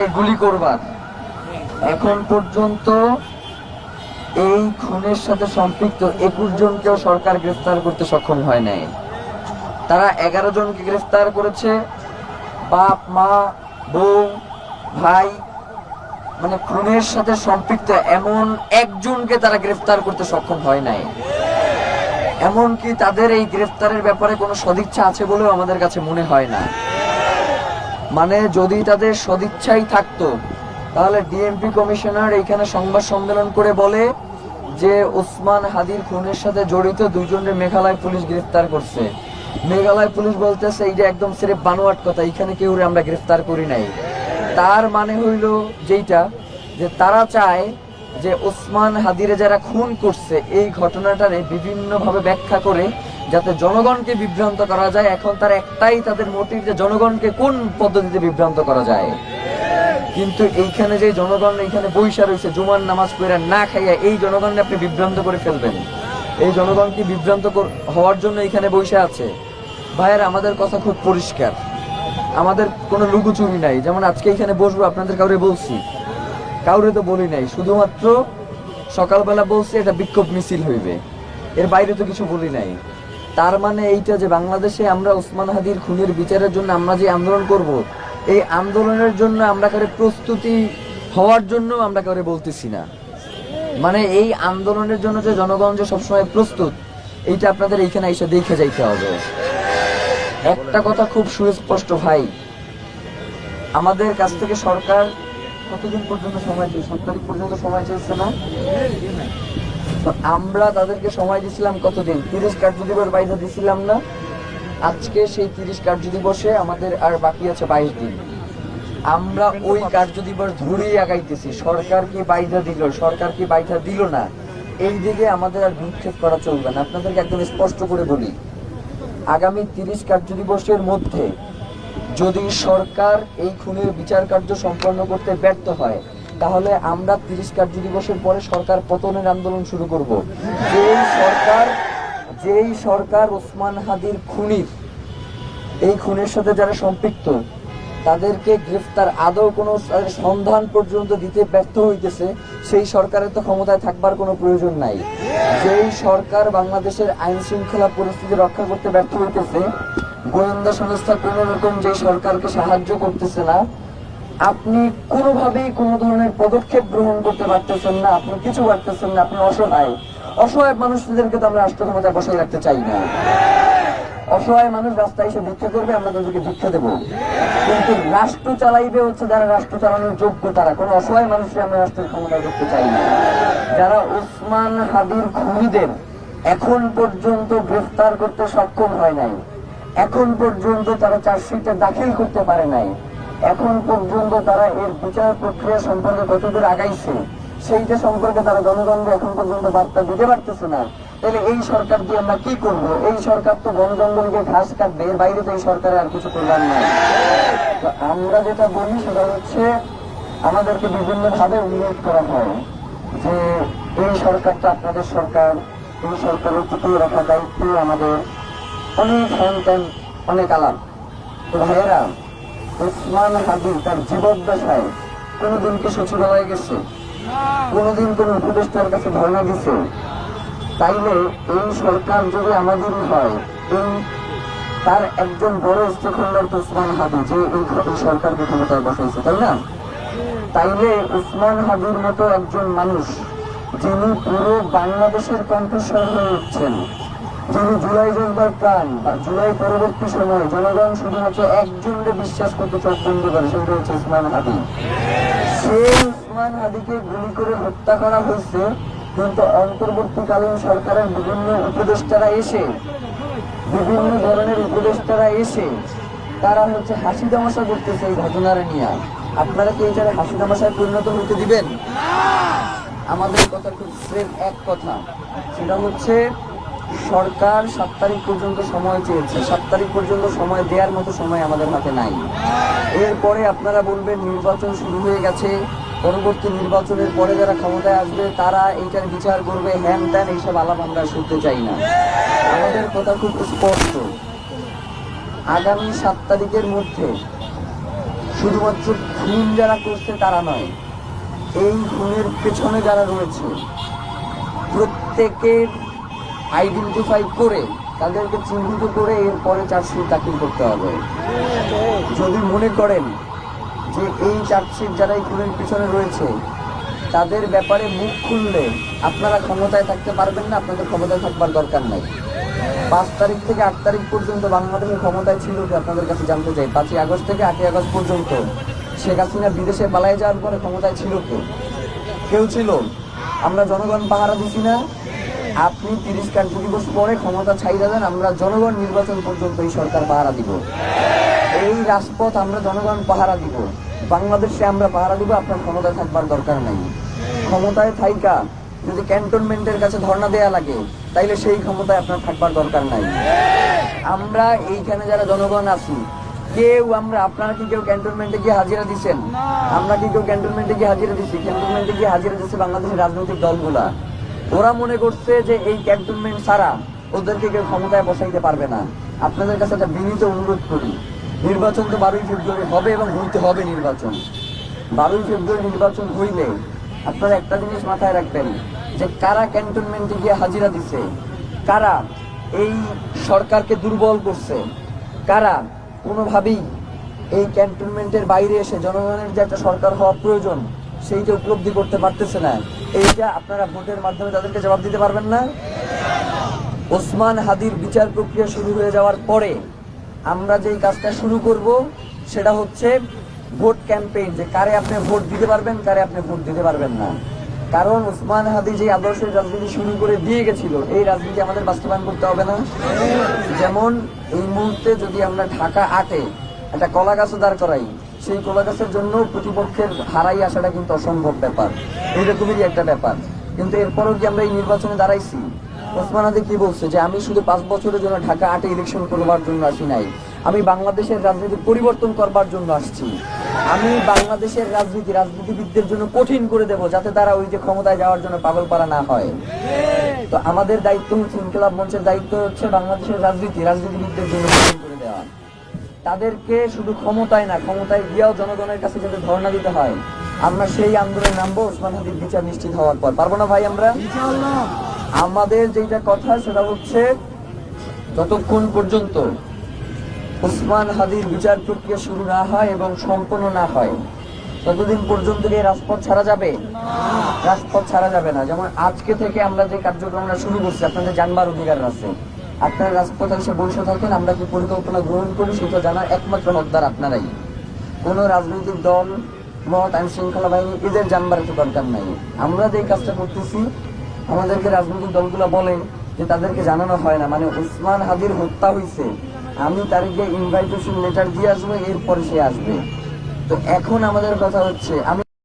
গুলি করবার এখন পর্যন্ত এই খুনের সাথে সম্পৃক্ত 21 জনকেও সরকার গ্রেফতার করতে সক্ষম হয় নাই। তারা 11 জনকে গ্রেফতার করেছে, বাপ মা বউ ভাই, মানে খুনের সাথে সম্পৃক্ত এমন একজনকে তারা গ্রেফতার করতে সক্ষম হয় নাই। এমনকি তাদের এই গ্রেফতারের ব্যাপারে কোনো সদিচ্ছা আছে বলেও আমাদের কাছে মনে হয় না। মানে যদি তাদের সদিচ্ছাই থাকতো তাহলে ডিএমপি কমিশনার এইখানে সংবাদ সম্মেলন করে বলে যে ওসমান হাদির খুনের সাথে জড়িত 2 জনের মেঘালয় পুলিশ গ্রেফতার করছে। মেঘালয় পুলিশ বলতেছে এইটা একদম সিরেফ বানোয়াট কথা, এখানে কেউ আমরা গ্রেফতার করি নাই। তার মানে হইল যেইটা যে তারা চায় যে ওসমান হাদিরে যারা খুন করছে এই ঘটনাটারে বিভিন্নভাবে ব্যাখ্যা করে যাতে জনগণকে বিভ্রান্ত করা যায়। এখন তার একটাই তাদের মোটিভ যে জনগণকে কোন পদ্ধতিতে বিভ্রান্ত করা যায়। কিন্তু এইখানে যে জনগণ এইখানে বৈশা রয়েছে জুমার নামাজ পড়ে না খাইয়া, এই জনগণকে আপনি বিভ্রান্ত করে ফেলবেন। এই জনগণ কি বিভ্রান্ত হওয়ার জন্য এইখানে বৈশা আছে? ভাইয়ের আমাদের কথা খুব পরিষ্কার, আমাদের কোনো লুকোচুরি নাই। যেমন আজকে এখানে বসবো আপনাদের কাউরে বলছি, কাউরে তো বলি নাই, শুধুমাত্র সকালবেলা বলছি এটা বিক্ষোভ মিছিল হইবে, এর বাইরে তো কিছু বলি নাই। তার মানে এইটা যে বাংলাদেশে আমরা ওসমান হাদির খুনের বিচারের জন্য আমরা যে আন্দোলন করব, এই আন্দোলনের জন্য আমরা কারে প্রস্তুতি হওয়ার জন্য আমরা কারে বলতেছি না। মানে এই আন্দোলনের জন্য যে জনগণ যে সবসময় প্রস্তুত, এইটা আপনাদের এইখানে এসে দেখে যাইতে হবে। একটা কথা খুব সুস্পষ্ট ভাই, আমাদের কাছ থেকে সরকার কতদিন পর্যন্ত সময় চেয়েছে? 7 তারিখ পর্যন্ত সময় চেয়েছে না? আমরা তাদেরকে সময় দিছিলাম কতদিন? 30 কার্যদিবস বাইরে দিছিলাম না? আজকে সেই 30 কার্যদিবসে আমাদের আর বাকি আছে 22 দিন। আমরা ওই কার্যদিবস ধরেই আগাইতেছি। সরকার কি বাইরে দিল, সরকার কি বাইরে দিল না, এই দিকে আমাদের আর ভূক্ষেপ করা চলবে না। আপনাদেরকে একদম স্পষ্ট করে বলি, আগামী 30 কার্যদিবসের মধ্যে যদি সরকার এই খুনের বিচার কার্য সম্পন্ন করতে ব্যর্থ হয়, তাহলে আমরা 30 কার্যদিবসের পরে সরকার পতনের আন্দোলন শুরু করব। যেই সরকার ওসমান হাদির এই খুনের সাথে যারা সম্পৃক্ত তাদেরকে গ্রেফতার আদৌ কোনো সন্ধান পর্যন্ত দিতে ব্যর্থ হইতেছে, সেই সরকারের তো ক্ষমতায় থাকবার কোনো প্রয়োজন নাই। যেই সরকার বাংলাদেশের আইন শৃঙ্খলা পরিস্থিতি রক্ষা করতে ব্যর্থ হইতেছে, গোয়েন্দা সংস্থা কোন রকম যে সরকারকে সাহায্য করতেছে না, আপনি কোনোভাবেই কোনো ধরনের পদক্ষেপ গ্রহণ করতে পারতেছেন না, আপনি কিছু পারতেছেন না, আপনি অসহায় মানুষদেরকে তো আমরা রাষ্ট্র ক্ষমতায় বসাই রাখতে চাই না। অসহায় মানুষ রাস্তায় এসে ভিক্ষা করবে, আমরা তাদেরকে ভিক্ষা দেবো, কিন্তু রাষ্ট্র চালাইবে হচ্ছে যারা রাষ্ট্র চালানোর যোগ্য তারা। কোনো অসহায় মানুষকে আমরা রাষ্ট্রের ক্ষমতায় করতে চাই না। যারা ওসমান হাদির খুনিদের এখন পর্যন্ত গ্রেফতার করতে সক্ষম হয় নাই, এখন পর্যন্ত তারা চার্জশিটে দাখিল করতে পারে নাই, এখন পর্যন্ত তারা এর বিচার প্রক্রিয়া সম্পর্কে কতদূর আগাইছে সেইটা সম্পর্কে তারা জনগণকে এখন পর্যন্ত বার্তা দিতে পারতেছে না, তাহলে এই সরকার দিয়ে আমরা কি করব? এই সরকার তো জনগণকে ঘাস কাটবে, এর বাইরে তো এই সরকারের আর কিছু করবার নাই। আমরা যেটা বলি সেটা হচ্ছে, আমাদেরকে বিভিন্ন ভাবে উল্লেখ করা হয় যে এই সরকারটা আপনাদের সরকার, এই সরকারের টিকিয়ে রাখা দায়িত্ব আমাদের, অনেক হ্যান ত্যান, অনেক আলাপ। তো ভাইয়েরা, ওসমান হাদি তার জীবদ্দশায় কোনোদিন কি সচিবালয়ে গেছে? কোনোদিন কোন উপদেষ্টার কাছে ধর্ণা দিছে? তাইলে এই সরকার যদি আমাদের হয়, তার একজন বড় স্টেকহোল্ডার তো ওসমান হাদি, যে এই সরকারকে ক্ষমতায় বসাইছে, তাই না? তাইলে ওসমান হাদির মতো একজন মানুষ, যিনি পুরো বাংলাদেশের কণ্ঠস্বর হয়ে উঠছেন, যিনি জুলাই যোদ্ধার প্রাণ, জুলাই পরবর্তী সময় জনগণ শুধুমাত্র একজনকে বিশ্বাস করতে চোখ বন্ধ করে, সেটা হচ্ছে ওসমান হাদি। সেই ওসমান হাদিকে গুলি করে হত্যা করা হয়েছে, কিন্তু অন্তর্বর্তীকালীন সরকারের বিভিন্ন ধরনের উপদেষ্টারা এসে তারা হচ্ছে হাসি তামাশা করতেছে এই ঘটনার নিয়ে। আপনারা কি এইটারে হাসি তামাশায় পরিণত হতে দিবেন? আমাদের কথা খুব এক কথা, সেটা হচ্ছে সরকার 7 তারিখ পর্যন্ত সময় চেয়েছে। 7 তারিখ পর্যন্ত সময় দেওয়ার মতো সময় আমাদের হাতে নাই। এরপরে আপনারা বলবেন নির্বাচন শুরু হয়ে গেছে, পরবর্তী নির্বাচনের পরে যারা ক্ষমতায় আসবে তারা এইটার বিচার করবে, হ্যান ত্যান, এইসব আলাপ আমরা শুনতে চাই না। আমাদের কথা খুব স্পষ্ট, আগামী 7 তারিখের মধ্যে শুধুমাত্র খুন যারা করছে তারা নয়, এই খুনের পেছনে যারা রয়েছে প্রত্যেকের আইডেন্টিফাই করে তাদেরকে চিহ্নিত করে এরপরে চার্জশিট দাখিল করতে হবে। যদি মনে করেন যে এই চার্জশিট যারা এই খুনের পিছনে রয়েছে তাদের ব্যাপারে মুখ খুললে আপনারা ক্ষমতায় থাকতে পারবেন না, আপনাদের ক্ষমতায় থাকবার দরকার নাই। 5 তারিখ থেকে 8 তারিখ পর্যন্ত বাংলাদেশের ক্ষমতায় ছিল কি আপনাদের কাছে জানতে চাই? 5ই আগস্ট থেকে 8ই আগস্ট পর্যন্ত শেখ হাসিনা বিদেশে পালিয়ে যাওয়ার পরে ক্ষমতায় ছিল কে? কেউ ছিল? আমরা জনগণ পাহারা দিছি না? আপনি 30 কার্য দিবস পরে ক্ষমতা ছাইড়া দেন, আমরা জনগণ নির্বাচন পর্যন্ত এই সরকার পাহারা দিব, এই রাজপথ আমরা জনগণ পাহারা দিব, বাংলাদেশে আমরা পাহারা দিব। আপনার ক্ষমতায় থাকবার দরকার নাই। ক্ষমতায় থাইকা যদি ক্যান্টনমেন্টের কাছে ধর্ণা দেয়া লাগে তাইলে সেই ক্ষমতায় আপনার থাকবার দরকার নাই। আমরা এইখানে যারা জনগণ আছি কেউ আপনারা কি কেউ ক্যান্টনমেন্টে গিয়ে হাজিরা দিচ্ছেন? আমরা কি কেউ ক্যান্টনমেন্টে গিয়ে হাজিরা দিচ্ছি? ক্যান্টনমেন্টে গিয়ে হাজিরা দিচ্ছে বাংলাদেশের রাজনৈতিক দলগুলা। ওরা মনে করছে যে এই ক্যান্টনমেন্ট ছাড়া ওদেরকে কেউ ক্ষমতায় বসাইতে পারবে না। আপনাদের কাছে একটা বিনীত অনুরোধ করি, নির্বাচন তো 12ই ফেব্রুয়ারি হবে এবং হইতে হবে নির্বাচন। 12ই ফেব্রুয়ারি নির্বাচন হইলে আপনারা একটা জিনিস মাথায় রাখবেন যে কারা ক্যান্টনমেন্টে গিয়ে হাজিরা দিচ্ছে, কারা এই সরকারকে দুর্বল করছে, কারা কোনোভাবেই এই ক্যান্টনমেন্টের বাইরে এসে জনগণের যে একটা সরকার হওয়া প্রয়োজন সেইটা উপলব্ধি করতে পারতেছে না, এইটা আপনারা ভোটের মাধ্যমে তাদেরকে জবাব দিতে পারবেন না। ওসমান হাদির বিচার প্রক্রিয়া শুরু হয়ে যাওয়ার পরে আমরা যেই কাজটা শুরু করব সেটা হচ্ছে ভোট ক্যাম্পেইন, যে কারে আপনি ভোট দিতে পারবেন, কারে আপনি ভোট দিতে পারবেন না। কারণ ওসমান হাদি যে আদর্শের রাজনীতি শুরু করে দিয়ে গেছিল এই রাজনীতি আমাদের বাস্তবায়ন করতে হবে না? যেমন এই মুহূর্তে যদি আমরা ঢাকা 8-এ একটা কলা গাছও দাঁড় করাই, সেই কলা গাছের জন্য প্রতিপক্ষের হারাই আসাটা কিন্তু অসম্ভব ব্যাপার, এইরকমেরই একটা ব্যাপার। কিন্তু এরপরও কি আমরা এই নির্বাচনে দাঁড়াইছি? ওসমান হাদি কি বলছে যে আমি শুধু 5 বছরের জন্য ঢাকা 8-এ ইলেকশন করবার জন্য আসি নাই, আমি বাংলাদেশের রাজনীতি পরিবর্তন করবার জন্য আসছি। আমি বাংলাদেশের রাজনীতিবিদদের জন্য কঠিন করে দেব যাতে তারা ওই যে ক্ষমতায় যাওয়ার জন্য পাগলপারা না হয়। তো আমাদের দায়িত্ব হচ্ছে, ইনকিলাব মঞ্চের দায়িত্ব হচ্ছে বাংলাদেশের রাজনীতিবিদদের জন্য কঠিন করে দেওয়া। তাদেরকে শুধু ক্ষমতায় না, ক্ষমতায় গিয়েও জনগণের কাছে যাতে ধর্ণা দিতে হয়, আমরা সেই আন্দোলনে নামবো ওসমান হাদির বিচার নিশ্চিত হওয়ার পর। পারবো না ভাই আমরা? আমাদের যেটা কথা সেটা হচ্ছে যতক্ষণ পর্যন্ত ওসমান হাদির বিচার প্রক্রিয়া শুরু না হয় এবং সম্পন্ন না হয় ততদিন পর্যন্ত এই রাজপথ ছাড়া যাবে? রাজপথ ছাড়া যাবে না। যেমন আজকে থেকে আমরা যে কার্যক্রমটা শুরু করছি, আপনাদের জানবার অধিকার আছে, আপনারা রাজপথে এসে বসে থাকেন, আমরা কি পরিকল্পনা গ্রহণ করি সেটা জানার একমাত্র হকদার আপনারাই। কোনো রাজনৈতিক দল, মত, আইন শৃঙ্খলা বাহিনী এদের জানবার একটু দরকার নাই। আমরা যে কাজটা করতেছি আমাদেরকে রাজনৈতিক দলগুলো বলে যে তাদেরকে জানানো হয় না, মানে ওসমান হাদির হত্যা হয়েছে, আমি তারিখে ইনভাইটেশন লেটার দিয়ে আসবো, এরপরে সে আসবে। তো এখন আমাদের কথা হচ্ছে আমি